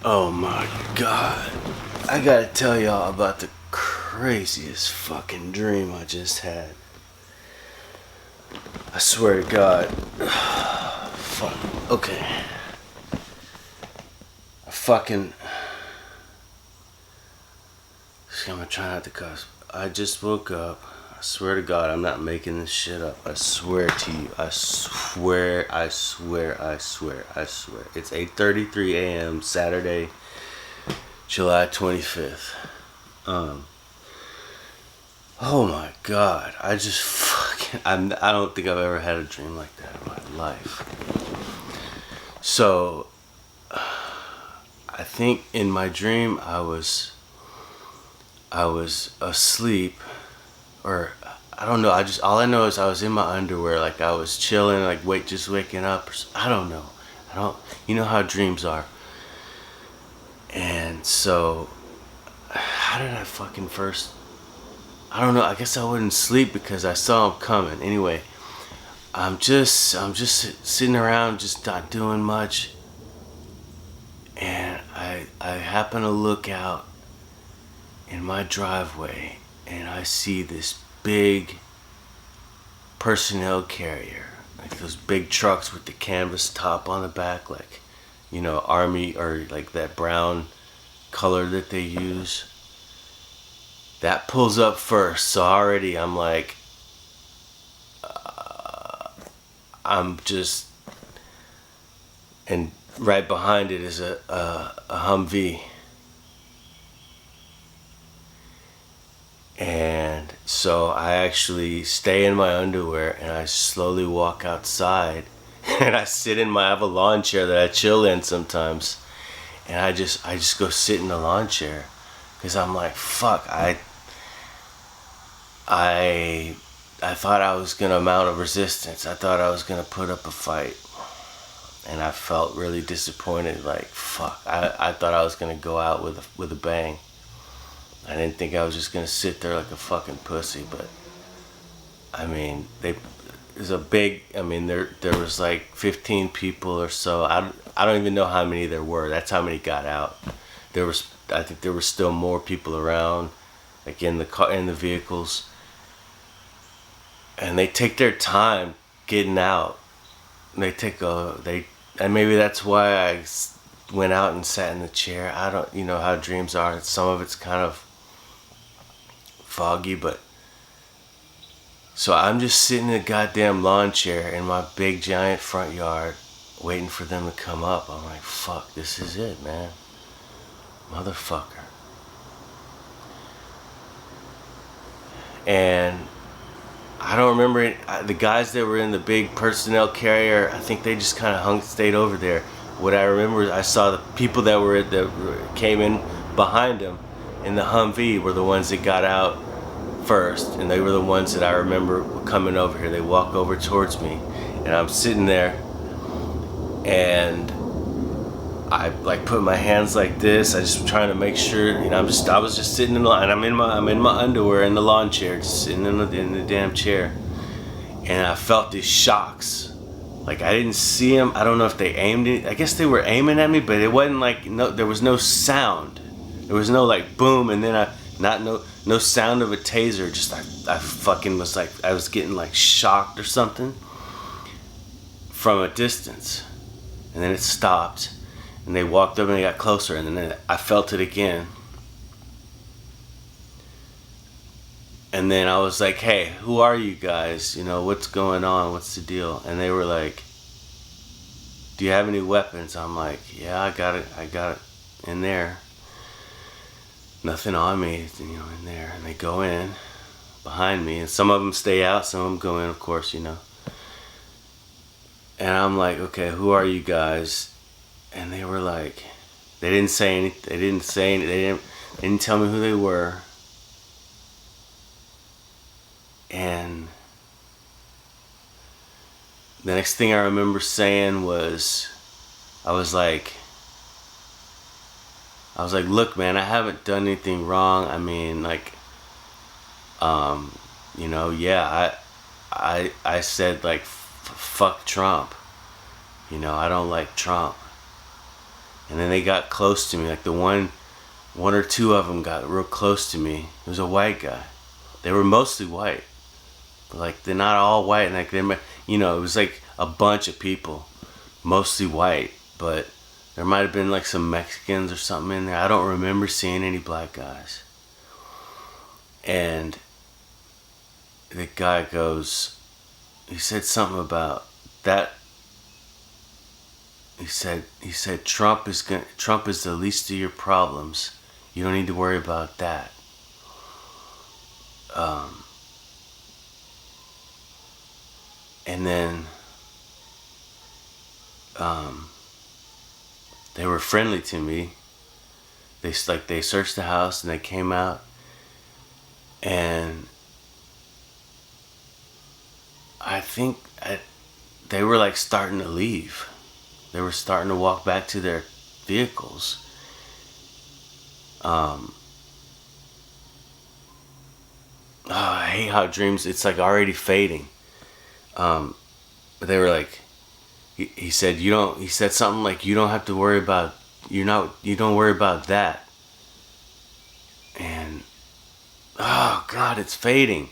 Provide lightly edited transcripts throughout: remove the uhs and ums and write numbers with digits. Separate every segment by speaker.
Speaker 1: Oh my god. I gotta tell y'all about the craziest fucking dream I just had. I swear to God. Fuck. Okay. I'm gonna try not to cuss. I just woke up. I swear to God, I'm not making this shit up. I swear to you. I swear. It's 8:33 a.m. Saturday, July 25th. Oh my God. I don't think I've ever had a dream like that in my life. So, I think in my dream I was asleep, or I don't know. All I know is I was in my underwear, like I was chilling, like just waking up. I don't know. You know how dreams are. And so, how did I fucking first? I don't know. I guess I wouldn't sleep because I saw him coming. Anyway, I'm just sitting around, just not doing much, and I happen to look out in my driveway, and I see this big personnel carrier, like those big trucks with the canvas top on the back, like, you know, army, or like that brown color that they use. That pulls up first, so already I'm like, and right behind it is a Humvee. And so I actually stay in my underwear and I slowly walk outside and I sit in I have a lawn chair that I chill in sometimes, and I just go sit in the lawn chair because I'm like, fuck, I thought I was gonna mount a resistance. I thought I was gonna put up a fight, and I felt really disappointed. Like, fuck, I thought I was gonna go out with a bang. I didn't think I was just gonna sit there like a fucking pussy. But I mean, there was like 15 people or so. I don't even know how many there were. That's how many got out. I think there were still more people around, like in the vehicles. And they take their time getting out. And maybe that's why I went out and sat in the chair. I don't, you know how dreams are. Some of it's kind of foggy, but so I'm just sitting in a goddamn lawn chair in my big giant front yard, waiting for them to come up. I'm like, fuck, this is it, man, motherfucker. And I don't remember it. The guys that were in the big personnel carrier, I think they just kind of stayed over there. What I remember is I saw the people that came in behind them in the Humvee were the ones that got out first, and they were the ones that I remember coming over here. They walk over towards me, and I'm sitting there, and I like put my hands like this. I just trying to make sure, you know. I was just sitting in the line. I'm in my underwear in the lawn chair, just sitting in the damn chair, and I felt these shocks. Like, I didn't see them. I don't know if they aimed it. I guess they were aiming at me, but it wasn't like, no. There was no sound. There was no like boom, and then no sound of a taser. Just I fucking was like, I was getting like shocked or something from a distance, and then it stopped. And they walked up and they got closer, and then I felt it again. And then I was like, hey, who are you guys? You know, what's going on? What's the deal? And they were like, do you have any weapons? I'm like, yeah, I got it in there. Nothing on me, you know, in there. And they go in behind me, and some of them stay out, some of them go in, of course, you know. And I'm like, okay, who are you guys? And they were like, they didn't say anything. They didn't tell me who they were. And the next thing I remember saying was, I was like, look, man, I haven't done anything wrong. I mean, like, you know, yeah, I said, like, fuck Trump. You know, I don't like Trump. And then they got close to me, like the one or two of them got real close to me. It was a white guy. They were mostly white, but like they're not all white. And like they, you know, it was like a bunch of people, mostly white, but there might have been like some Mexicans or something in there. I don't remember seeing any black guys. And the guy goes, he said something about that. He said Trump is the least of your problems. You don't need to worry about that. And then they were friendly to me. They searched the house and they came out, and I think they were like starting to leave. They were starting to walk back to their vehicles. I hate how dreams, it's like already fading. But they were like, he said something like, you don't have to worry about, you don't worry about that. And, oh God, it's fading.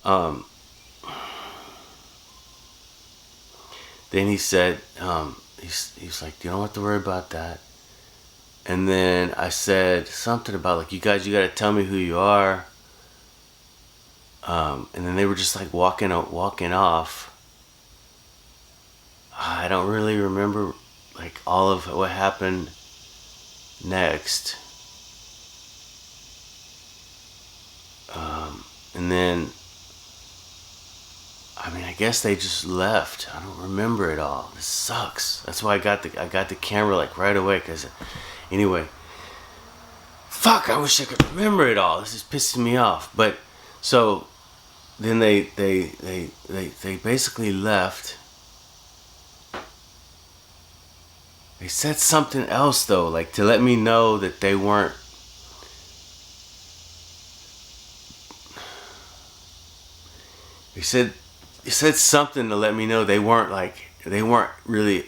Speaker 1: Then he said, he's like, you don't have to worry about that. And then I said something about like, you guys, you got to tell me who you are. And then they were just like walking off. I don't really remember like all of what happened next. And then, I mean, I guess they just left. I don't remember it all. This sucks. That's why I got the camera like right away. Cause anyway, fuck, I wish I could remember it all. This is pissing me off. But so then they basically left. They said something else though, like to let me know that they weren't. He said something to let me know they weren't really,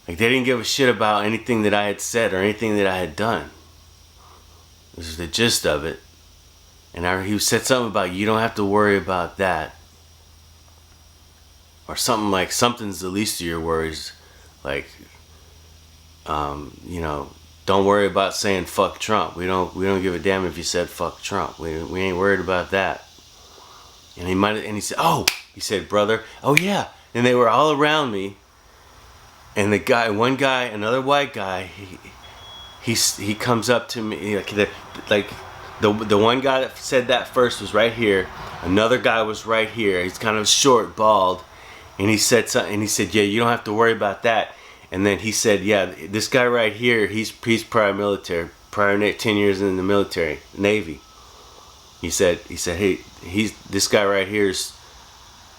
Speaker 1: like they didn't give a shit about anything that I had said or anything that I had done. This is the gist of it. And he said something about, you don't have to worry about that. Or something like, something's the least of your worries. Like, you know, don't worry about saying fuck Trump. We don't give a damn if you said fuck Trump. We ain't worried about that. And he said, oh, he said, brother, oh yeah. And they were all around me. And one guy, another white guy, he comes up to me, like the one guy that said that first was right here. Another guy was right here. He's kind of short, bald. And he said something, and he said, yeah, you don't have to worry about that. And then he said, yeah, this guy right here, he's prior military, prior 10 years in the military, Navy. He said, hey, this guy right here is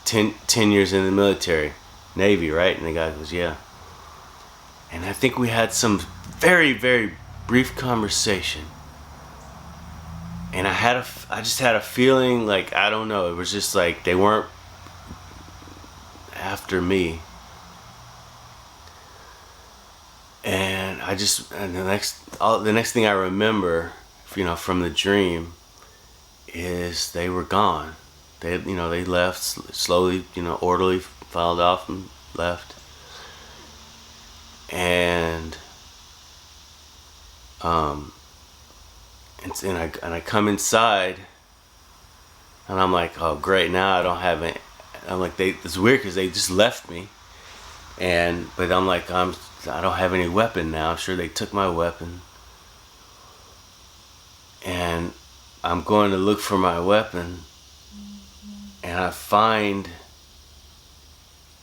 Speaker 1: 10 years in the military, Navy, right? And the guy goes, yeah. And I think we had some very, very brief conversation. And I just had a feeling like, I don't know, it was just like they weren't after me. And the next thing I remember, you know, from the dream is they were gone. They left slowly, you know, orderly filed off and left. And I come inside and I'm like, oh great, now I don't have any. I'm like, it's weird because they just left me. But I'm like, I don't have any weapon now. I'm sure they took my weapon. And I'm going to look for my weapon, and I find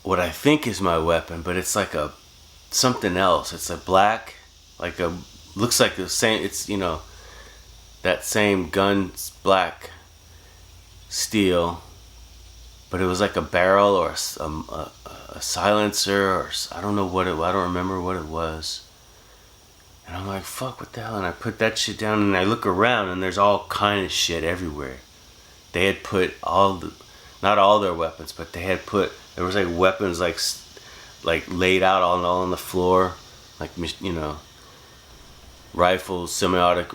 Speaker 1: what I think is my weapon, but it's like something else. It's a black, looks like the same. It's, you know, that same gun's black steel, but it was like a barrel or a silencer, or I don't know I don't remember what it was. And I'm like, fuck, what the hell? And I put that shit down and I look around and there's all kind of shit everywhere. They had put not all their weapons, but there was like weapons like laid out all on the floor. like, you know, rifles, semi-automatic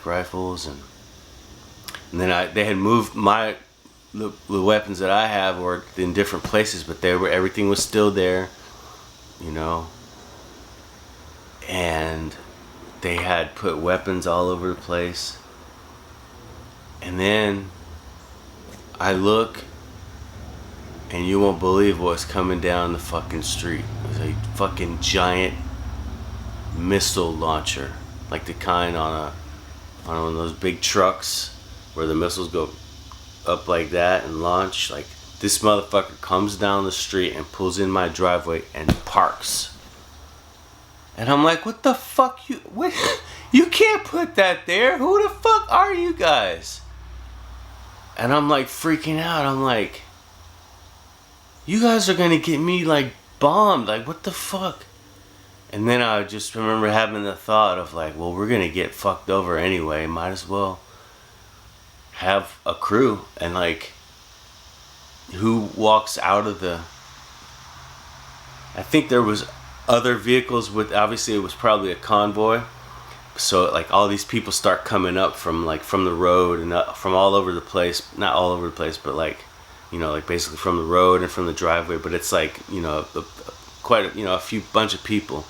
Speaker 1: rifles, and then they had moved the weapons that I have were in different places, but everything was still there, you know, and they had put weapons all over the place. And then I look, and you won't believe what's coming down the fucking street. It was a fucking giant missile launcher, like the kind on one of those big trucks where the missiles go up like that and launch. Like, this motherfucker comes down the street and pulls in my driveway and parks. And I'm like, what the fuck? What? You can't put that there. Who the fuck are you guys? And I'm like freaking out. I'm like, you guys are gonna get me like bombed. Like, what the fuck? And then I just remember having the thought of like, well, we're gonna get fucked over anyway. Might as well have a crew. And like, who walks out of the... I think there was other vehicles with... Obviously, it was probably a convoy. So like all these people start coming up from the road and from all over the place. Not all over the place, but like, you know, like basically from the road and from the driveway. But it's like, you know, a few bunch of people.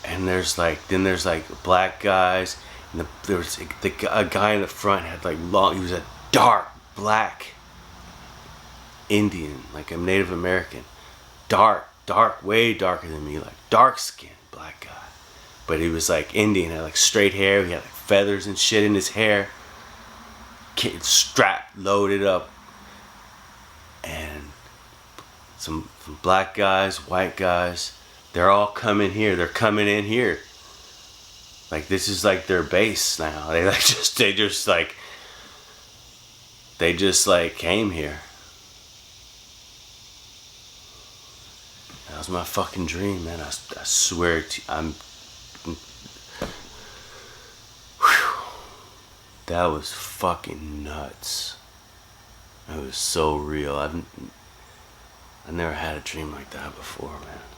Speaker 1: And there's like black guys, and there was a guy in the front had like long. He was a dark black Indian, like a Native American, dark, way darker than me, like dark skinned black guy. But he was like Indian, had like straight hair. He had like feathers and shit in his hair. Strapped, loaded up, and some black guys, white guys. They're all coming here. They're coming in here. Like, this is like their base now. They just came here. That was my fucking dream, man. I swear to you, that was fucking nuts. It was so real. I never had a dream like that before, man.